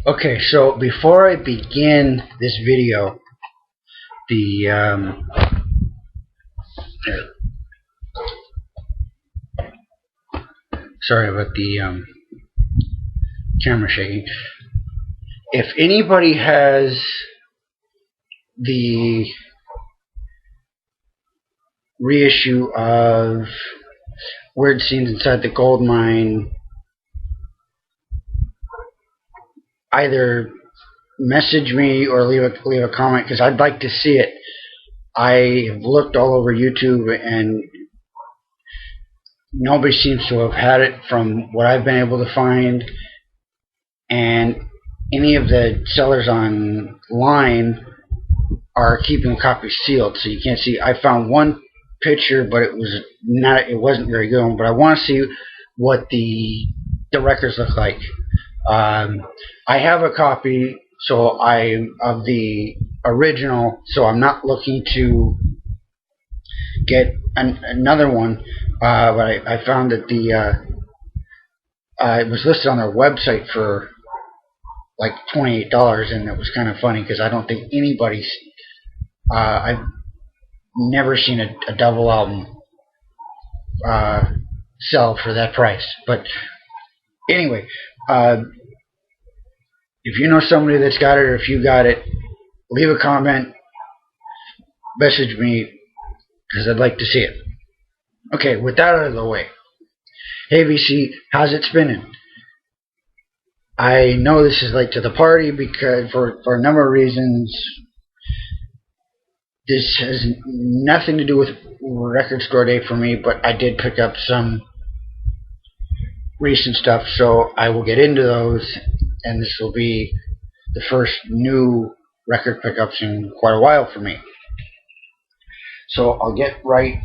Okay, so before I begin this video, the sorry about the camera shaking. If anybody has the reissue of Weird Scenes Inside the Gold Mine, either message me or leave a comment, because I'd like to see it. I have looked all over YouTube and nobody seems to have had it from what I've been able to find, and any of the sellers online are keeping copies sealed, so you can't see. I found one picture, but it wasn't very good. But I want to see what the records look like. I have a copy, of the original, so I'm not looking to get another one. But I found that it was listed on their website for like $28, and it was kind of funny because I don't think anybody's. I've never seen a double album sell for that price. But anyway, if you know somebody that's got it, or if you got it, leave a comment, message me, because I'd like to see it. Okay, with that out of the way, hey VC, how's it spinning? I know this is late to the party because for a number of reasons. This has nothing to do with Record Store Day for me, but I did pick up some recent stuff, so I will get into those, and this will be the first new record pickups in quite a while for me. So I'll get right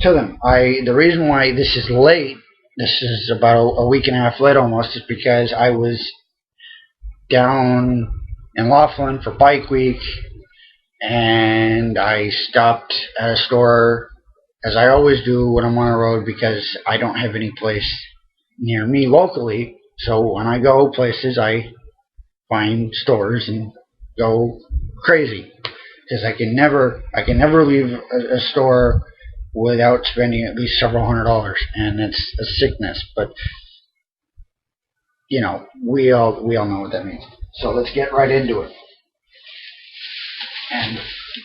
to them. The reason why this is late, this is about a week and a half late almost, is because I was down in Laughlin for Bike Week, and I stopped at a store, as I always do when I'm on the road, because I don't have any place near me locally. So when I go places, I find stores and go crazy, because I can never leave a store without spending at least several $100s, and it's a sickness. But you know, we all know what that means. So let's get right into it. And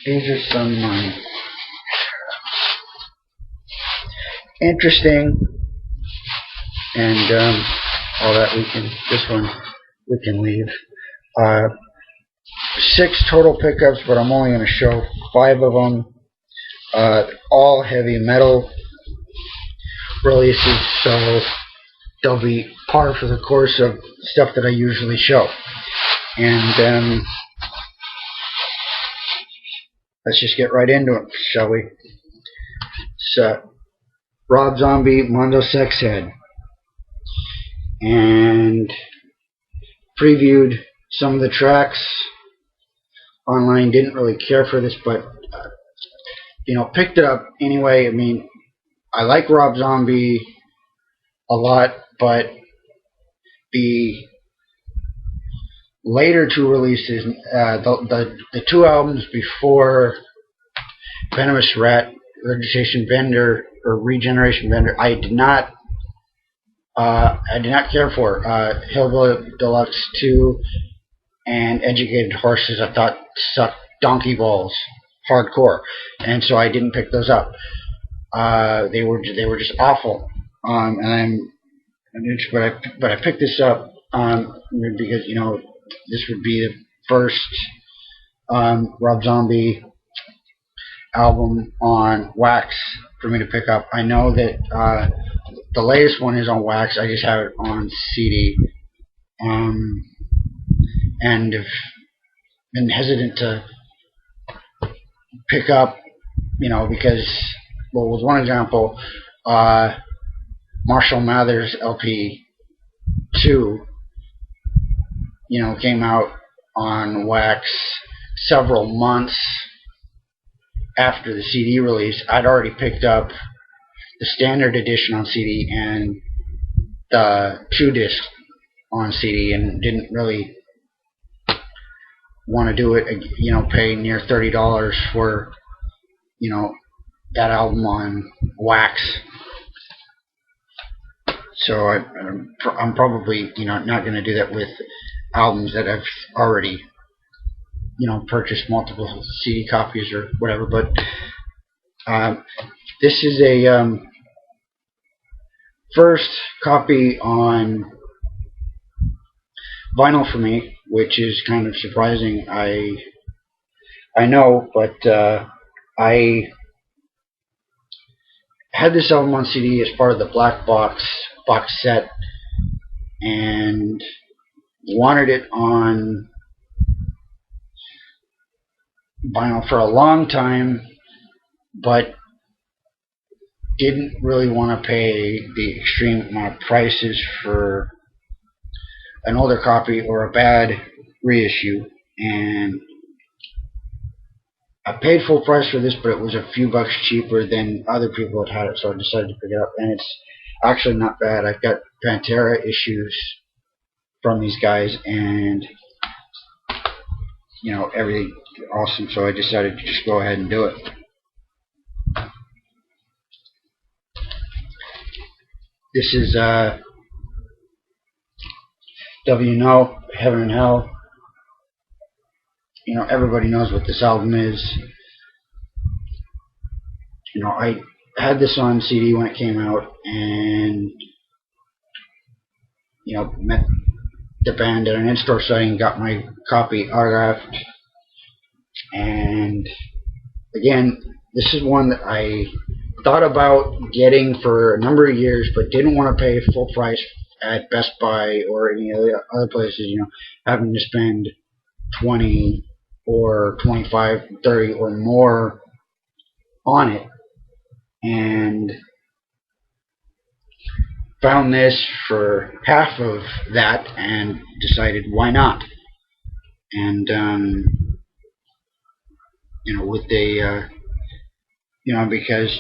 these are some interesting, and all that this one we can leave. 6 total pickups, but I'm only going to show 5 of them. All heavy metal releases, so they'll be par for the course of stuff that I usually show. And let's just get right into it, shall we? So, Rob Zombie, Mondo Sex Head. And previewed some of the tracks online. Didn't really care for this, but picked it up anyway. I mean, I like Rob Zombie a lot, but the later 2 releases, the 2 albums before Venomous Rat, Regeneration Vendor, I did not care for. Hillbilly Deluxe 2 and Educated Horses, I thought sucked donkey balls hardcore, and so I didn't pick those up. They were just awful. But I picked this up because this would be the first Rob Zombie album on wax for me to pick up. I know that the latest one is on wax. I just have it on CD, and have been hesitant to pick up, because, well, with one example, Marshall Mathers LP 2, came out on wax several months after the CD release. I'd already picked up the standard edition on CD and the 2-disc on CD and didn't really want to do it, pay near $30 for, that album on wax. So I'm probably, not going to do that with albums that I've already, purchased multiple CD copies or whatever. But this is a first copy on vinyl for me, which is kind of surprising. I know, but I had this album on CD as part of the Black Box set, and wanted it on vinyl for a long time, but didn't really want to pay the extreme amount of prices for an older copy or a bad reissue. And I paid full price for this, but it was a few bucks cheaper than other people had it, so I decided to pick it up. And it's actually not bad. I've got Pantera issues from these guys, and everything awesome, so I decided to just go ahead and do it. This is W.No., Heaven and Hell. Everybody knows what this album is. I had this on CD when it came out, and met the band at an in-store setting, got my copy autographed, and again, this is one that I thought about getting for a number of years, but didn't want to pay full price at Best Buy or any other places, having to spend 20 or 25, 30 or more on it, and found this for half of that and decided why not. And with the because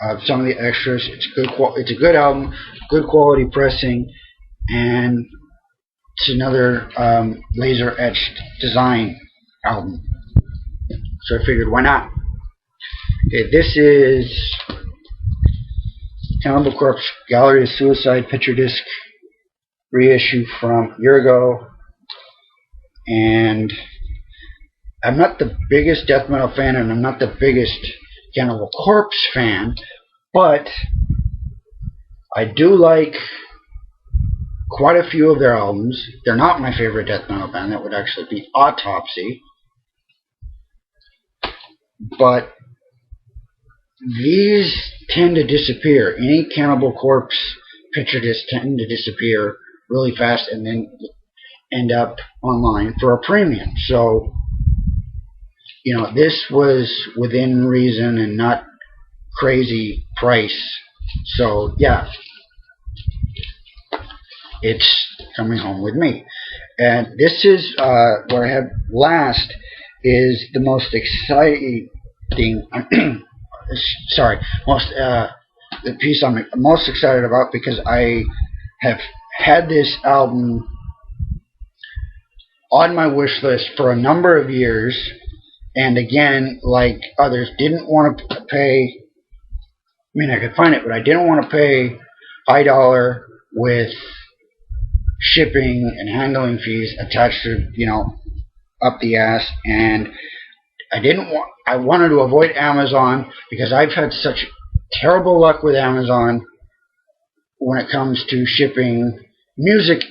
of some of the extras, it's a good album, good quality pressing, and it's another laser etched design album, so I figured why not. Okay, this is Cannibal Corpse Gallery of Suicide picture disc reissue from a year ago, and I'm not the biggest death metal fan, and I'm not the biggest Cannibal Corpse fan, but I do like quite a few of their albums. They're not my favorite death metal band. That would actually be Autopsy, but these tend to disappear. Any Cannibal Corpse picture discs tend to disappear really fast and then end up online for a premium. So, this was within reason and not crazy price. So, yeah, it's coming home with me. And this is what I have last is the most exciting the piece I'm most excited about, because I have had this album on my wish list for a number of years, and again, like others, didn't want to pay. I mean, I could find it, but I didn't want to pay high dollar with shipping and handling fees attached to, up the ass, and I wanted to avoid Amazon, because I've had such terrible luck with Amazon when it comes to shipping music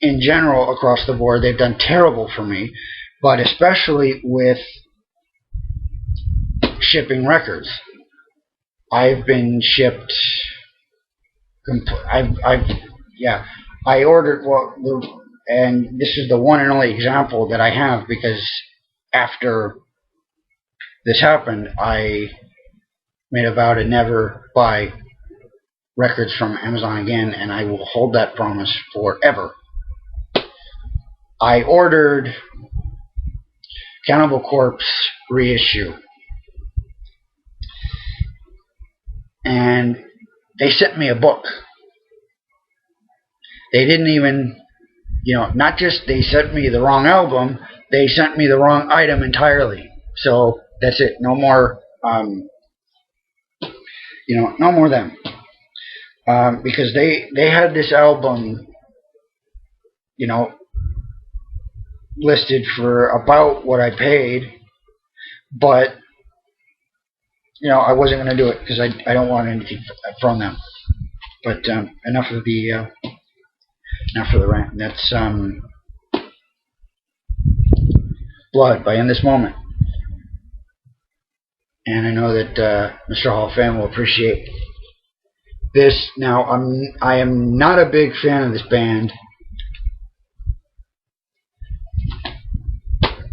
in general across the board. They've done terrible for me, but especially with shipping records. I've been shipped. I ordered, and this is the one and only example that I have, because after this happened, I made a vow to never buy records from Amazon again, and I will hold that promise forever. I ordered Cannibal Corpse reissue, and they sent me a book. They didn't even, not just they sent me the wrong album, they sent me the wrong item entirely. So that's it. No more, no more them. Because they had this album, listed for about what I paid, but I wasn't going to do it because I don't want anything from them. But enough of the rant. That's Blood by In This Moment, and I know that Mr. Hall fan will appreciate this. Now I am not a big fan of this band.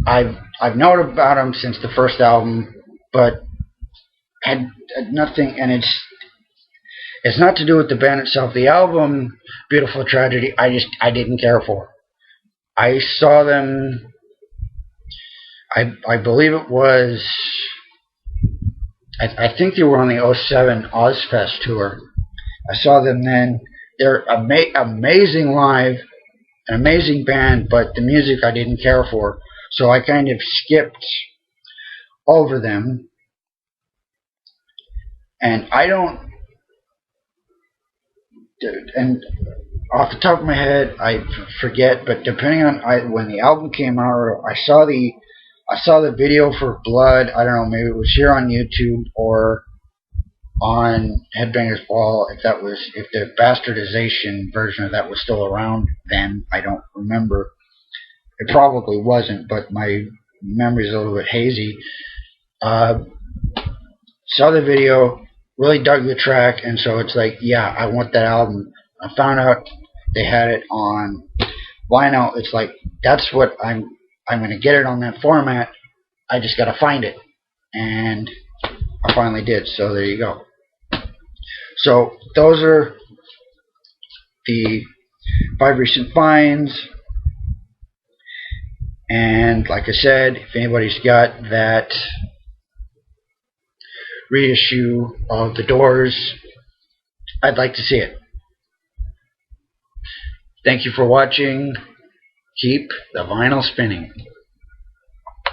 I've known about them since the first album, but had nothing, and it's not to do with the band itself. The album Beautiful Tragedy, I didn't care for. I saw them, I believe it was, I think they were on the '07 Ozfest tour. I saw them then. They're amazing live, an amazing band, but the music I didn't care for. So I kind of skipped over them. And I don't, and off the top of my head, I forget, but depending on when the album came out, I saw the video for Blood. I don't know, maybe it was here on YouTube or on Headbangers Ball. If the bastardization version of that was still around then, I don't remember. It probably wasn't, but my memory's a little bit hazy. Saw the video, really dug the track, and so it's like, yeah, I want that album. I found out they had it on vinyl. It's like, that's what I'm going to get it on that format. I just got to find it, and I finally did. So there you go. So those are the 5 recent finds. And like I said, if anybody's got that reissue of The Doors, I'd like to see it. Thank you for watching. Keep the vinyl spinning.